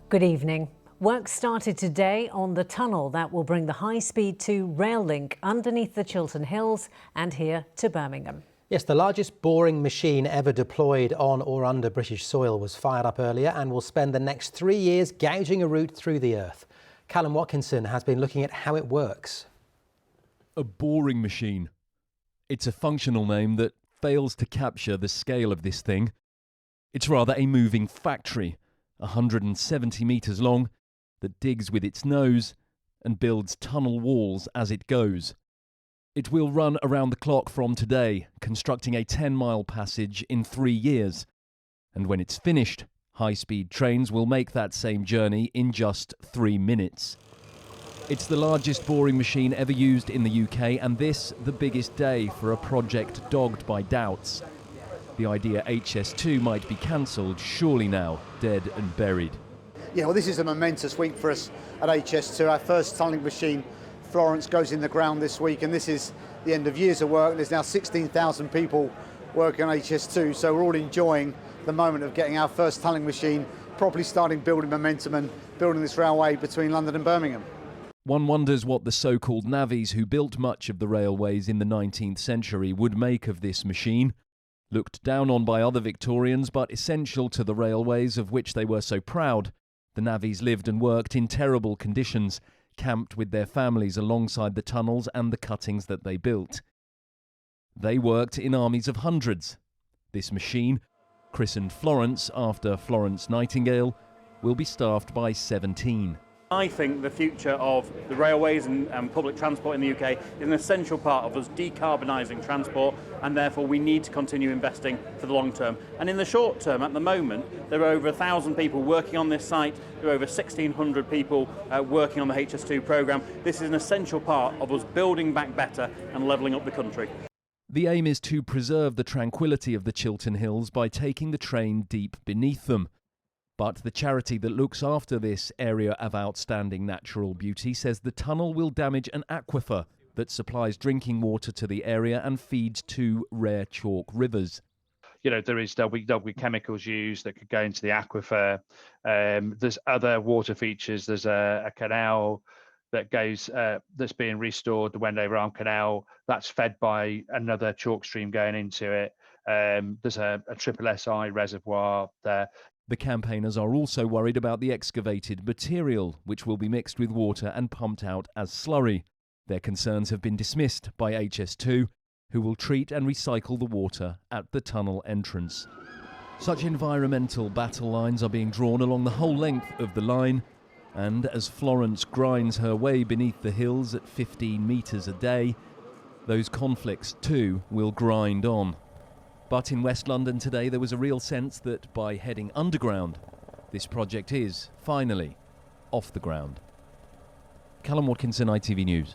Good evening. Work started today on the tunnel that will bring the high-speed 2 rail link underneath the Chiltern Hills and here to Birmingham. Yes, the largest boring machine ever deployed on or under British soil was fired up earlier and will spend the next 3 years gouging a route through the earth. Callum Watkinson has been looking at how it works. A boring machine. It's a functional name that fails to capture the scale of this thing. It's rather a moving factory, 170 metres long, that digs with its nose and builds tunnel walls as it goes. It will run around the clock from today, constructing a 10-mile passage in 3 years. And when it's finished, high-speed trains will make that same journey in just 3 minutes. It's the largest boring machine ever used in the UK, and this the biggest day for a project dogged by doubts. The idea HS2 might be cancelled, surely now dead and buried. Yeah, well, this is a momentous week for us at HS2. Our first tunnelling machine, Florence, goes in the ground this week, and this is the end of years of work. There's now 16,000 people working on HS2, so we're all enjoying the moment of getting our first tunnelling machine properly starting building momentum and building this railway between London and Birmingham. One wonders what the so-called navvies who built much of the railways in the 19th century would make of this machine. Looked down on by other Victorians, but essential to the railways of which they were so proud, the navvies lived and worked in terrible conditions, camped with their families alongside the tunnels and the cuttings that they built. They worked in armies of hundreds. This machine, christened Florence after Florence Nightingale, will be staffed by 17. I think the future of the railways and public transport in the UK is an essential part of us decarbonising transport, and therefore we need to continue investing for the long term. And in the short term, at the moment, there are over 1,000 people working on this site, there are over 1,600 people working on the HS2 programme. This is an essential part of us building back better and levelling up the country. The aim is to preserve the tranquility of the Chiltern Hills by taking the train deep beneath them. But the charity that looks after this area of outstanding natural beauty says the tunnel will damage an aquifer that supplies drinking water to the area and feeds 2 rare chalk rivers. You know, there'll be chemicals used that could go into the aquifer. There's other water features. There's a canal that goes that's being restored, the Wendover Arm Canal. That's fed by another chalk stream going into it. There's a triple SI reservoir there. The campaigners are also worried about the excavated material, which will be mixed with water and pumped out as slurry. Their concerns have been dismissed by HS2, who will treat and recycle the water at the tunnel entrance. Such environmental battle lines are being drawn along the whole length of the line, and as Florence grinds her way beneath the hills at 15 metres a day, those conflicts too will grind on. But in West London today there was a real sense that by heading underground, this project is, finally, off the ground. Callum Watkinson, ITV News.